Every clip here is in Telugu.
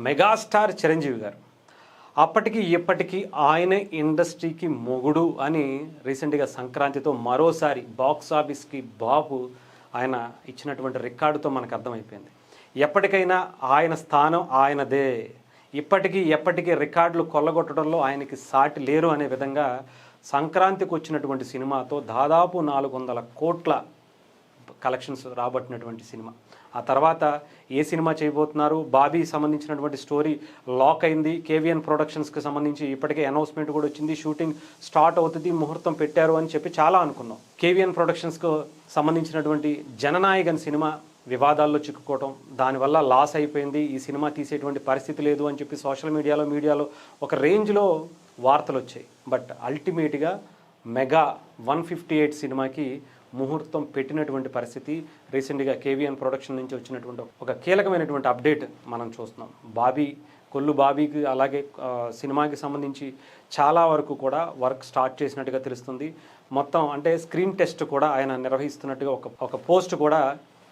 మెగాస్టార్ చిరంజీవి గారు అప్పటికి ఇప్పటికీ ఆయన ఇండస్ట్రీకి మొగుడు అని రీసెంట్గా సంక్రాంతితో మరోసారి బాక్స్ ఆఫీస్కి బాబు ఆయన ఇచ్చినటువంటి రికార్డుతో మనకు అర్థమైపోయింది. ఎప్పటికైనా ఆయన స్థానం ఆయనదే, ఎప్పటికీ రికార్డులు కొల్లగొట్టడంలో ఆయనకి సాటి లేరు అనే విధంగా సంక్రాంతికి వచ్చినటువంటి సినిమాతో దాదాపు 400 కోట్ల కలెక్షన్స్ రాబట్టినటువంటి సినిమా. ఆ తర్వాత ఏ సినిమా చేయబోతున్నారు, బాబీ సంబంధించినటువంటి స్టోరీ లాక్ అయింది. కేవీఎన్ ప్రొడక్షన్స్కి సంబంధించి ఇప్పటికే అనౌన్స్మెంట్ కూడా వచ్చింది, షూటింగ్ స్టార్ట్ అవుతుంది, ముహూర్తం పెట్టారు అని చెప్పి చాలా అనుకున్నాం. కేవీఎన్ ప్రొడక్షన్స్కు సంబంధించినటువంటి జననాయకన్ సినిమా వివాదాల్లో చిక్కుకోవటం, దానివల్ల లాస్ అయిపోయింది, ఈ సినిమా తీసేటువంటి పరిస్థితి లేదు అని చెప్పి సోషల్ మీడియాలో ఒక రేంజ్లో వార్తలు వచ్చాయి. బట్ అల్టిమేట్గా మెగా 158 సినిమాకి ముహూర్తం పెట్టినటువంటి పరిస్థితి రీసెంట్గా కేవీఎన్ ప్రొడక్షన్ నుంచి వచ్చినటువంటి ఒక కీలకమైనటువంటి అప్డేట్ మనం చూస్తున్నాం. కొల్లు బాబీకి అలాగే సినిమాకి సంబంధించి చాలా వరకు కూడా వర్క్ స్టార్ట్ చేసినట్టుగా తెలుస్తుంది. మొత్తం అంటే స్క్రీన్ టెస్ట్ కూడా ఆయన నిర్వహిస్తున్నట్టుగా ఒక పోస్ట్ కూడా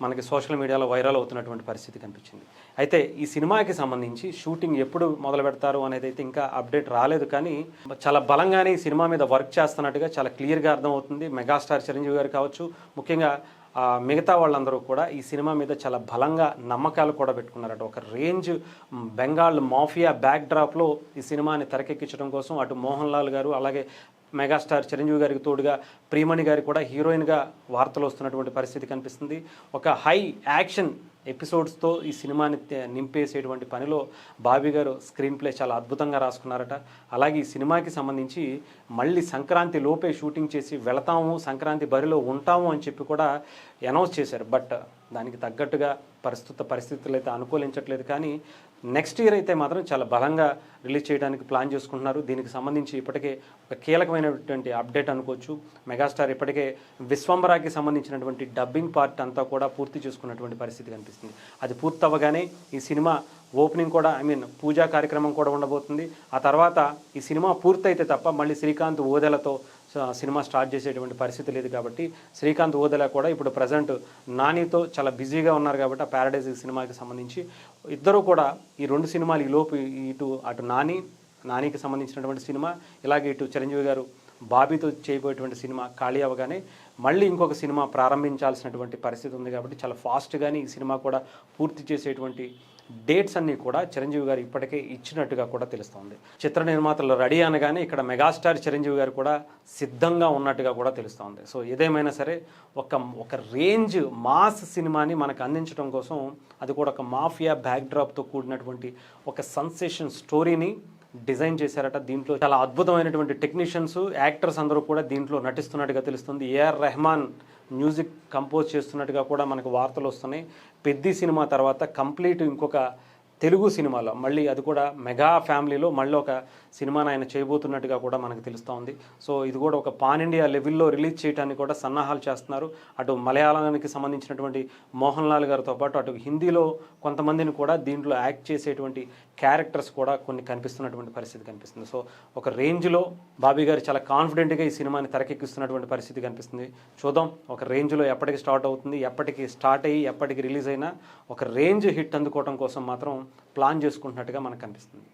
మనకి సోషల్ మీడియాలో వైరల్ అవుతున్నటువంటి పరిస్థితి కనిపించింది. అయితే ఈ సినిమాకి సంబంధించి షూటింగ్ ఎప్పుడు మొదలు పెడతారు అనేది అయితే ఇంకా అప్డేట్ రాలేదు, కానీ చాలా బలంగానే ఈ సినిమా మీద వర్క్ చేస్తున్నట్టుగా చాలా క్లియర్గా అర్థమవుతుంది. మెగాస్టార్ చిరంజీవి గారు కావచ్చు, ముఖ్యంగా మిగతా వాళ్ళందరూ కూడా ఈ సినిమా మీద చాలా బలంగా నమ్మకాలు కూడా పెట్టుకున్నారట. ఒక రేంజ్ బెంగాల్ మాఫియా బ్యాక్ డ్రాప్లో ఈ సినిమాని తెరకెక్కించడం కోసం అటు మోహన్ లాల్ గారు అలాగే మెగాస్టార్ చిరంజీవి గారికి తోడుగా ప్రియమణి గారి కూడా హీరోయిన్గా వార్తలు వస్తున్నటువంటి పరిస్థితి కనిపిస్తుంది. ఒక హై యాక్షన్ ఎపిసోడ్స్తో ఈ సినిమాని నింపేసేటువంటి పనిలో బాబీ గారు స్క్రీన్ ప్లే చాలా అద్భుతంగా రాసుకున్నారట. అలాగే ఈ సినిమాకి సంబంధించి మళ్ళీ సంక్రాంతి లోపే షూటింగ్ చేసి వెళతాము, సంక్రాంతి బరిలో ఉంటాము అని చెప్పి కూడా అనౌన్స్ చేశారు. బట్ దానికి తగ్గట్టుగా పరిస్థితులు అయితే అనుకూలించట్లేదు, కానీ నెక్స్ట్ ఇయర్ అయితే మాత్రం చాలా బలంగా రిలీజ్ చేయడానికి ప్లాన్ చేసుకుంటున్నారు. దీనికి సంబంధించి ఇప్పటికే ఒక కీలకమైనటువంటి అప్డేట్ అనుకోవచ్చు. మెగాస్టార్ ఇప్పటికే విశ్వంబరాకి సంబంధించినటువంటి డబ్బింగ్ పార్ట్ అంతా కూడా పూర్తి చేసుకున్నటువంటి పరిస్థితి కనిపిస్తుంది. అది పూర్తవ్వగానే ఈ సినిమా ఓపెనింగ్ కూడా పూజా కార్యక్రమం కూడా ఉండబోతుంది. ఆ తర్వాత ఈ సినిమా పూర్తయితే తప్ప మళ్ళీ శ్రీకాంత్ ఓదెలతో సినిమా స్టార్ట్ చేసేటువంటి పరిస్థితి లేదు. కాబట్టి శ్రీకాంత్ ఓదెల కూడా ఇప్పుడు ప్రజెంట్ నానితో చాలా బిజీగా ఉన్నారు. కాబట్టి ఆ ప్యారడైజ్ సినిమాకి సంబంధించి ఇద్దరు కూడా ఈ 2 సినిమాలు ఈలోపు అటు నానికి సంబంధించినటువంటి సినిమా, ఇలాగే ఇటు చిరంజీవి గారు బాబీతో చేయబోయేటువంటి సినిమా ఖాళీ అవ్వగానే మళ్ళీ ఇంకొక సినిమా ప్రారంభించాల్సినటువంటి పరిస్థితి ఉంది. కాబట్టి చాలా ఫాస్ట్గానే ఈ సినిమా కూడా పూర్తి చేసేటువంటి డేట్స్ అన్నీ కూడా చిరంజీవి గారు ఇప్పటికే ఇచ్చినట్టుగా కూడా తెలుస్తోంది. చిత్ర నిర్మాతలు రెడీ అనగానే ఇక్కడ మెగాస్టార్ చిరంజీవి గారు కూడా సిద్ధంగా ఉన్నట్టుగా కూడా తెలుస్తోంది. సో ఏదేమైనా సరే ఒక రేంజ్ మాస్ సినిమాని మనకు అందించడం కోసం, అది కూడా ఒక మాఫియా బ్యాక్డ్రాప్తో కూడినటువంటి ఒక సెన్సేషన్ స్టోరీని డిజైన్ చేశారట. దీంట్లో చాలా అద్భుతమైనటువంటి టెక్నీషియన్స్, యాక్టర్స్ అందరూ కూడా దీంట్లో నటిస్తున్నట్టుగా తెలుస్తుంది. ఏఆర్ రెహమాన్ మ్యూజిక్ కంపోజ్ చేస్తున్నట్టుగా కూడా మనకు వార్తలు వస్తున్నాయి. పెద్ది సినిమా తర్వాత కంప్లీట్ ఇంకొక తెలుగు సినిమాలో మళ్ళీ అది కూడా మెగా ఫ్యామిలీలో మళ్ళీ ఒక సినిమాను ఆయన చేయబోతున్నట్టుగా కూడా మనకు తెలుస్తూ ఉంది. సో ఇది కూడా ఒక పాన్ ఇండియా లెవెల్లో రిలీజ్ చేయడానికి కూడా సన్నాహాలు చేస్తున్నారు. అటు మలయాళానికి సంబంధించినటువంటి మోహన్ లాల్ గారితో పాటు అటు హిందీలో కొంతమందిని కూడా దీంట్లో యాక్ట్ చేసేటువంటి క్యారెక్టర్స్ కూడా కొన్ని కనిపిస్తున్నటువంటి పరిస్థితి కనిపిస్తుంది. సో ఒక రేంజ్లో బాబీ గారు చాలా కాన్ఫిడెంట్గా ఈ సినిమాని తెరకెక్కిస్తున్నటువంటి పరిస్థితి కనిపిస్తుంది. చూద్దాం ఒక రేంజ్లో ఎప్పటికి స్టార్ట్ అవుతుంది, ఎప్పటికి స్టార్ట్ అయ్యి ఎప్పటికి రిలీజ్ అయినా ఒక రేంజ్ హిట్ అందుకోవడం కోసం మాత్రం ప్లాన్ చేసుకుంటున్నట్టుగా మనకు కనిపిస్తుంది.